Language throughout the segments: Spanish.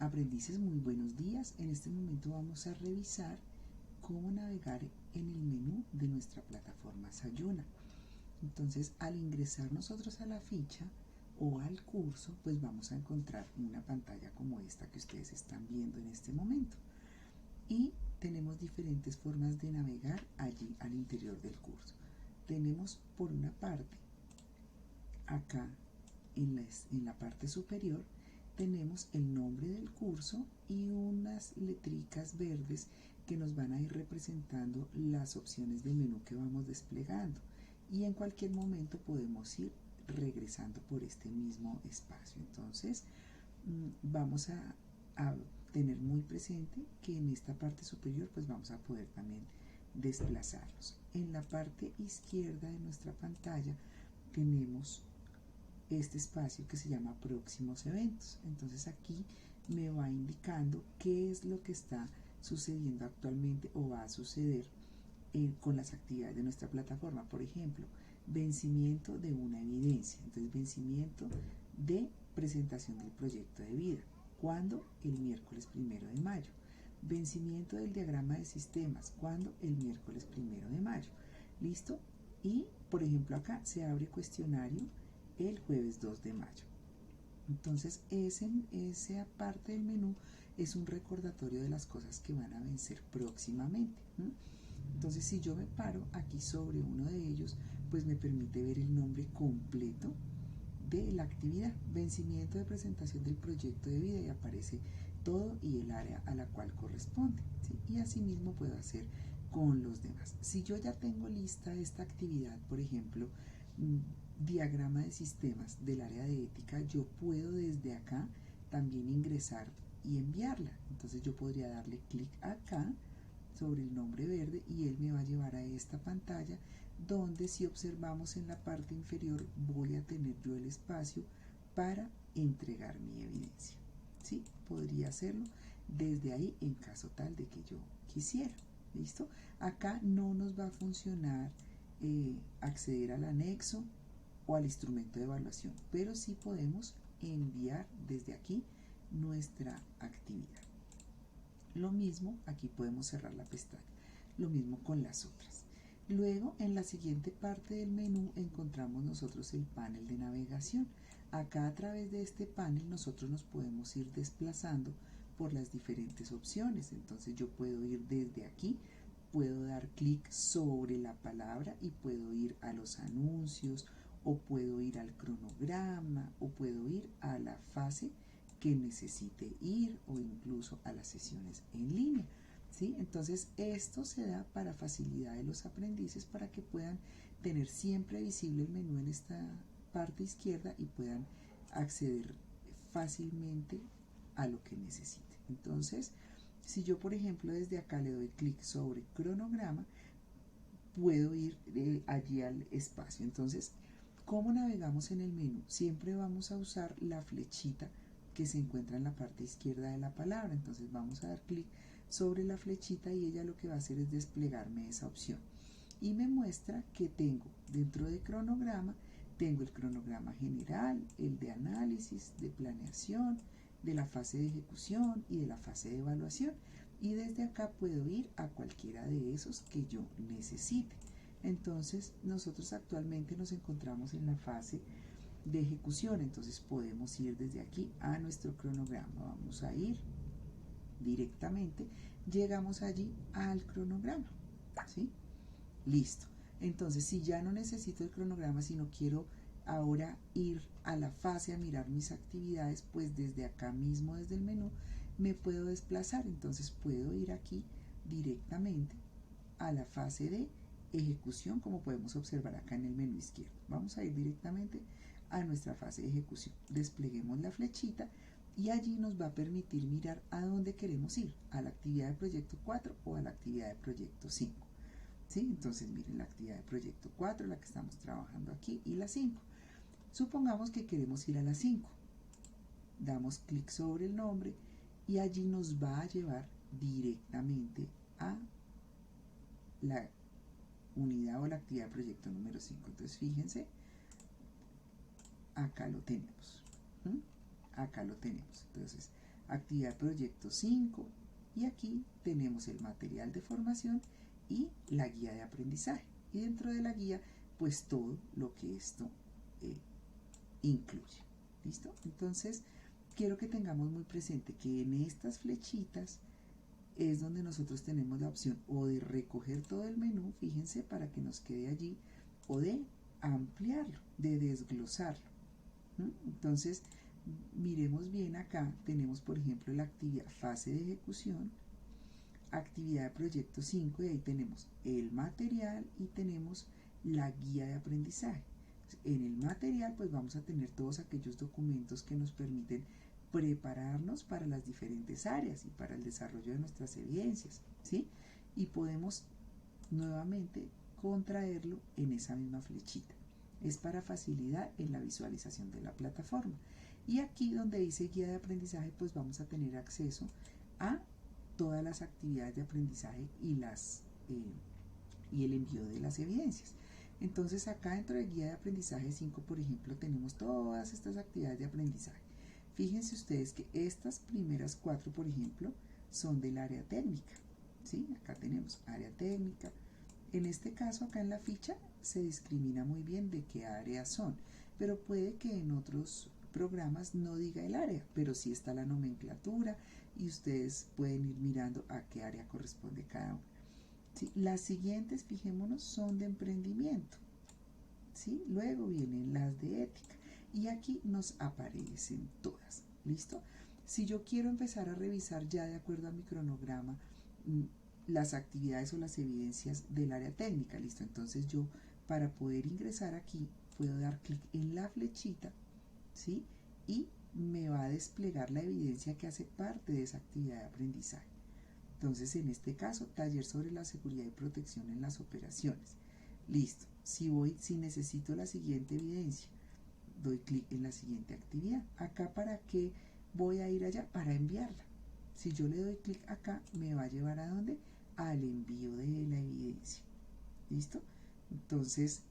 Aprendices, muy buenos días. En este momento vamos a revisar cómo navegar en el menú de nuestra plataforma Sayuna. Entonces, al ingresar nosotros a la ficha o al curso, pues vamos a encontrar una pantalla como esta que ustedes están viendo en este momento. Y tenemos diferentes formas de navegar allí al interior del curso. Tenemos por una parte, acá en la parte superior, tenemos el nombre del curso y unas letricas verdes que nos van a ir representando las opciones del menú que vamos desplegando, y en cualquier momento podemos ir regresando por este mismo espacio. Entonces vamos a tener muy presente que en esta parte superior pues vamos a poder también desplazarnos. En la parte izquierda de nuestra pantalla tenemos este espacio que se llama próximos eventos. Entonces aquí me va indicando qué es lo que está sucediendo actualmente o va a suceder con las actividades de nuestra plataforma. Por ejemplo, vencimiento de una evidencia. Entonces, vencimiento de presentación del proyecto de vida. ¿Cuándo? El miércoles 1 de mayo. Vencimiento del diagrama de sistemas. ¿Cuándo? El miércoles 1 de mayo. ¿Listo? Y, por ejemplo, acá se abre cuestionario el jueves 2 de mayo. Entonces, esa parte del menú es un recordatorio de las cosas que van a vencer próximamente. Entonces, si yo me paro aquí sobre uno de ellos, pues me permite ver el nombre completo de la actividad, vencimiento de presentación del proyecto de vida, y aparece todo y el área a la cual corresponde, ¿sí? Y asimismo puedo hacer con los demás. Si yo ya tengo lista esta actividad, por ejemplo, diagrama de sistemas del área de ética, yo puedo desde acá también ingresar y enviarla. Entonces yo podría darle clic acá sobre el nombre verde y él me va a llevar a esta pantalla donde, si observamos en la parte inferior, voy a tener yo el espacio para entregar mi evidencia, ¿sí? Podría hacerlo desde ahí en caso tal de que yo quisiera. ¿Listo? Acá no nos va a funcionar acceder al anexo o al instrumento de evaluación, pero sí podemos enviar desde aquí nuestra actividad. Lo mismo, aquí podemos cerrar la pestaña, lo mismo con las otras. Luego, en la siguiente parte del menú encontramos nosotros el panel de navegación. Acá, a través de este panel, nosotros nos podemos ir desplazando por las diferentes opciones. Entonces yo puedo ir desde aquí, puedo dar clic sobre la palabra y puedo ir a los anuncios, o puedo ir al cronograma, o puedo ir a la fase que necesite ir, o incluso a las sesiones en línea, ¿sí? Entonces esto se da para facilidad de los aprendices, para que puedan tener siempre visible el menú en esta parte izquierda y puedan acceder fácilmente a lo que necesiten. Entonces, si yo, por ejemplo, desde acá le doy clic sobre cronograma, puedo ir allí al espacio. Entonces, ¿cómo navegamos en el menú? Siempre vamos a usar la flechita que se encuentra en la parte izquierda de la palabra. Entonces vamos a dar clic sobre la flechita y ella lo que va a hacer es desplegarme esa opción. Y me muestra que tengo dentro de cronograma, tengo el cronograma general, el de análisis, de planeación, de la fase de ejecución y de la fase de evaluación. Y desde acá puedo ir a cualquiera de esos que yo necesite. Entonces, nosotros actualmente nos encontramos en la fase de ejecución, entonces podemos ir desde aquí a nuestro cronograma. Vamos a ir directamente, llegamos allí al cronograma, ¿sí? Listo. Entonces, si ya no necesito el cronograma, sino quiero ahora ir a la fase a mirar mis actividades, pues desde acá mismo, desde el menú, me puedo desplazar. Entonces puedo ir aquí directamente a la fase de ejecución, como podemos observar acá en el menú izquierdo. Vamos a ir directamente a nuestra fase de ejecución. Despleguemos la flechita y allí nos va a permitir mirar a dónde queremos ir, a la actividad de proyecto 4 o a la actividad de proyecto 5. ¿Sí? Entonces miren, la actividad de proyecto 4, la que estamos trabajando aquí, y la 5. Supongamos que queremos ir a la 5. Damos clic sobre el nombre y allí nos va a llevar directamente a la unidad o la actividad de proyecto número 5. Entonces fíjense, acá lo tenemos. Acá lo tenemos. Entonces actividad de proyecto 5, y aquí tenemos el material de formación y la guía de aprendizaje. Y dentro de la guía, pues todo lo que esto incluye. ¿Listo? Entonces, quiero que tengamos muy presente que en estas flechitas es donde nosotros tenemos la opción o de recoger todo el menú, fíjense, para que nos quede allí, o de ampliarlo, de desglosarlo. Entonces, miremos bien acá, tenemos por ejemplo la actividad fase de ejecución, actividad de proyecto 5, y ahí tenemos el material y tenemos la guía de aprendizaje. En el material pues vamos a tener todos aquellos documentos que nos permiten prepararnos para las diferentes áreas y para el desarrollo de nuestras evidencias, ¿sí? Y podemos nuevamente contraerlo en esa misma flechita. Es para facilidad en la visualización de la plataforma. Y aquí donde dice guía de aprendizaje, pues vamos a tener acceso a todas las actividades de aprendizaje y el envío de las evidencias. Entonces acá dentro de guía de aprendizaje 5, por ejemplo, tenemos todas estas actividades de aprendizaje. Fíjense ustedes que estas primeras 4, por ejemplo, son del área técnica, ¿sí? Acá tenemos área técnica. En este caso, acá en la ficha, se discrimina muy bien de qué áreas son, pero puede que en otros programas no diga el área, pero sí está la nomenclatura y ustedes pueden ir mirando a qué área corresponde cada una. ¿Sí? Las siguientes, fijémonos, son de emprendimiento, ¿sí? Luego vienen las de ética y aquí nos aparecen todas. ¿Listo? Si yo quiero empezar a revisar ya de acuerdo a mi cronograma las actividades o las evidencias del área técnica, ¿listo? Entonces yo, para poder ingresar aquí, puedo dar clic en la flechita, ¿sí? Y me va a desplegar la evidencia que hace parte de esa actividad de aprendizaje. Entonces, en este caso, taller sobre la seguridad y protección en las operaciones. Listo. Si necesito la siguiente evidencia, doy clic en la siguiente actividad. Acá, ¿para qué voy a ir allá? Para enviarla. Si yo le doy clic acá, me va a llevar ¿a dónde? Al envío de la evidencia. ¿Listo? Entonces,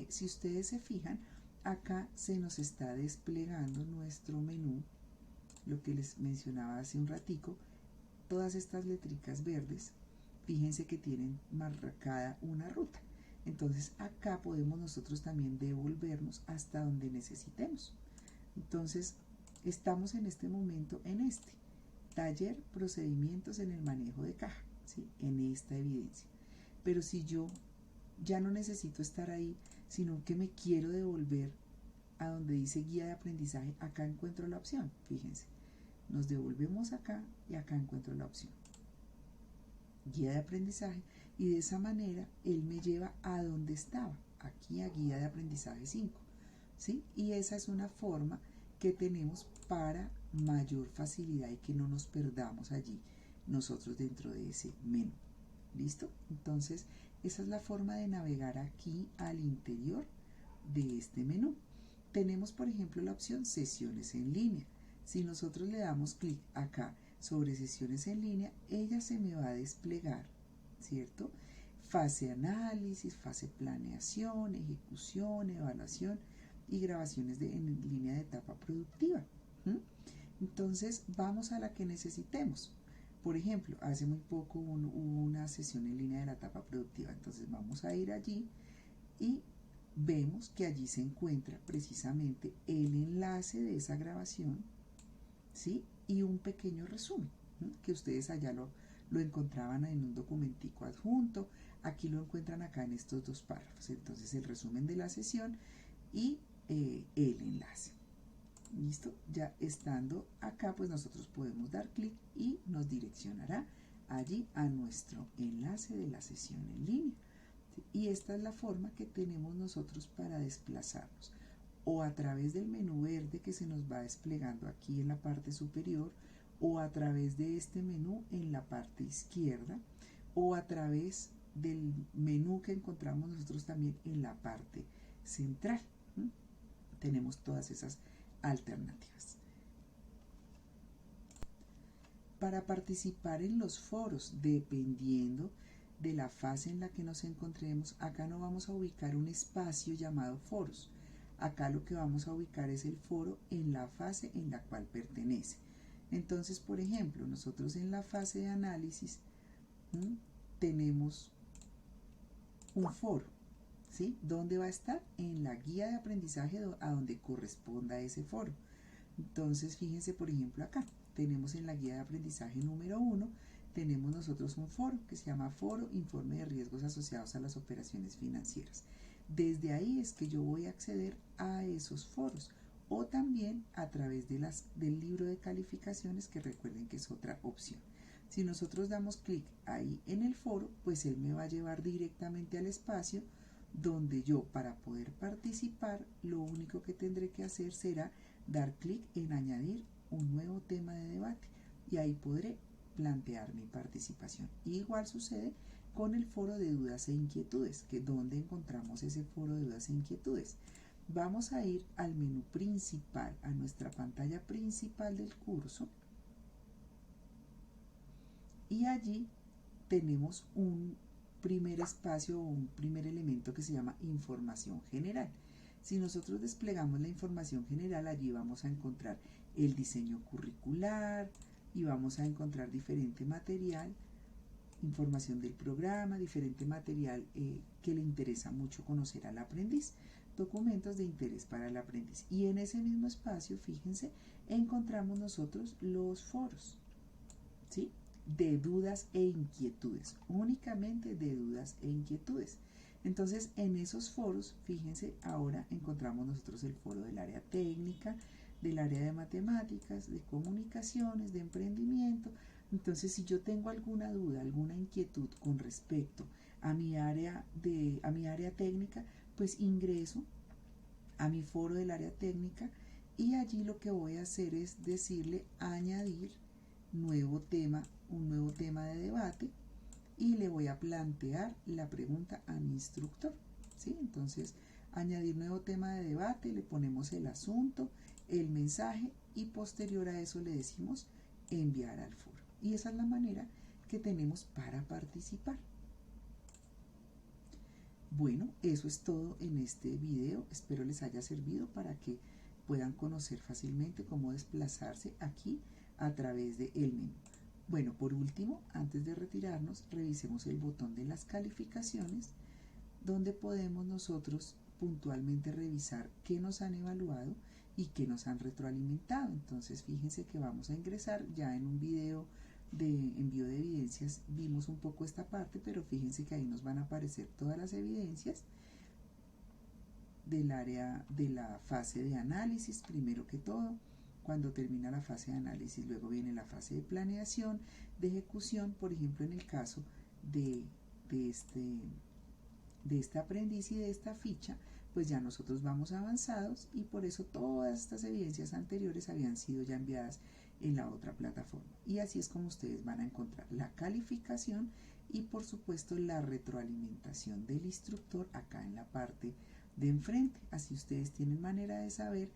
si ustedes se fijan, acá se nos está desplegando nuestro menú, lo que les mencionaba hace un ratico. Todas estas letricas verdes, fíjense que tienen marcada una ruta. Entonces acá podemos nosotros también devolvernos hasta donde necesitemos. Entonces estamos en este momento en este taller procedimientos en el manejo de caja, ¿sí? En esta evidencia. Pero si yo ya no necesito estar ahí, sino que me quiero devolver a donde dice guía de aprendizaje, acá encuentro la opción, fíjense. Nos devolvemos acá y acá encuentro la opción guía de aprendizaje, y de esa manera él me lleva a donde estaba, aquí a guía de aprendizaje 5, ¿sí? Y esa es una forma que tenemos para mayor facilidad y que no nos perdamos allí nosotros dentro de ese menú. ¿Listo? Entonces esa es la forma de navegar aquí al interior de este menú. Tenemos por ejemplo la opción sesiones en línea. Si nosotros le damos clic acá sobre sesiones en línea, ella se me va a desplegar, ¿cierto? Fase análisis, fase planeación, ejecución, evaluación y grabaciones en línea de etapa productiva. Entonces vamos a la que necesitemos. Por ejemplo, hace muy poco hubo una sesión en línea de la etapa productiva, entonces vamos a ir allí y vemos que allí se encuentra precisamente el enlace de esa grabación, ¿sí? Y un pequeño resumen, que ustedes allá lo encontraban en un documentico adjunto. Aquí lo encuentran acá en estos dos párrafos. Entonces el resumen de la sesión y el enlace. ¿Listo? Ya estando acá, pues nosotros podemos dar clic y nos direccionará allí a nuestro enlace de la sesión en línea. Y esta es la forma que tenemos nosotros para desplazarnos, o a través del menú verde que se nos va desplegando aquí en la parte superior, o a través de este menú en la parte izquierda, o a través del menú que encontramos nosotros también en la parte central. Tenemos todas esas alternativas. Para participar en los foros, dependiendo de la fase en la que nos encontremos, acá no vamos a ubicar un espacio llamado foros. Acá lo que vamos a ubicar es el foro en la fase en la cual pertenece. Entonces, por ejemplo, nosotros en la fase de análisis tenemos un foro, ¿sí? ¿Dónde va a estar? En la guía de aprendizaje a donde corresponda ese foro. Entonces, fíjense, por ejemplo, acá tenemos en la guía de aprendizaje número 1, tenemos nosotros un foro que se llama Foro Informe de Riesgos Asociados a las Operaciones Financieras. Desde ahí es que yo voy a acceder a esos foros, o también a través de del libro de calificaciones, que recuerden que es otra opción. Si nosotros damos clic ahí en el foro, pues él me va a llevar directamente al espacio donde yo, para poder participar, lo único que tendré que hacer será dar clic en añadir un nuevo tema de debate, y ahí podré plantear mi participación. Y igual sucede con el foro de dudas e inquietudes, que donde encontramos ese foro de dudas e inquietudes. Vamos a ir al menú principal, a nuestra pantalla principal del curso, y allí tenemos un primer espacio o un primer elemento que se llama información general. Si nosotros desplegamos la información general, allí vamos a encontrar el diseño curricular y vamos a encontrar diferente material, información del programa, diferente material que le interesa mucho conocer al aprendiz, documentos de interés para el aprendiz. Y en ese mismo espacio, fíjense, encontramos nosotros los foros, ¿sí?, de dudas e inquietudes, únicamente de dudas e inquietudes. Entonces, en esos foros, fíjense, ahora encontramos nosotros el foro del área técnica, del área de matemáticas, de comunicaciones, de emprendimiento. Entonces, si yo tengo alguna duda, alguna inquietud con respecto a mi área técnica, pues ingreso a mi foro del área técnica, y allí lo que voy a hacer es decirle añadir nuevo tema, un nuevo tema de debate, y le voy a plantear la pregunta a mi instructor, ¿sí? Entonces, añadir nuevo tema de debate, le ponemos el asunto, el mensaje, y posterior a eso le decimos enviar al foro. Y esa es la manera que tenemos para participar. Bueno, eso es todo en este video. Espero les haya servido para que puedan conocer fácilmente cómo desplazarse aquí a través del menú. Bueno, por último, antes de retirarnos, revisemos el botón de las calificaciones, donde podemos nosotros puntualmente revisar qué nos han evaluado y qué nos han retroalimentado. Entonces, fíjense que vamos a ingresar ya en un video de envío de evidencias. Vimos un poco esta parte, pero fíjense que ahí nos van a aparecer todas las evidencias del área de la fase de análisis, primero que todo. Cuando termina la fase de análisis, luego viene la fase de planeación, de ejecución. Por ejemplo, en el caso de este aprendiz y de esta ficha, pues ya nosotros vamos avanzados, y por eso todas estas evidencias anteriores habían sido ya enviadas en la otra plataforma. Y así es como ustedes van a encontrar la calificación y, por supuesto, la retroalimentación del instructor acá en la parte de enfrente. Así ustedes tienen manera de saber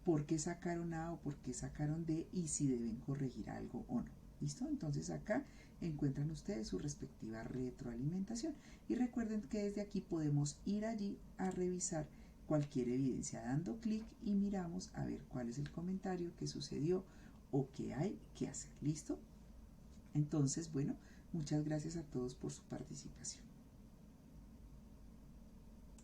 por qué sacaron A o por qué sacaron D, y si deben corregir algo o no. ¿Listo? Entonces acá encuentran ustedes su respectiva retroalimentación. Y recuerden que desde aquí podemos ir allí a revisar cualquier evidencia dando clic, y miramos a ver cuál es el comentario que sucedió o qué hay que hacer. ¿Listo? Entonces, bueno, muchas gracias a todos por su participación.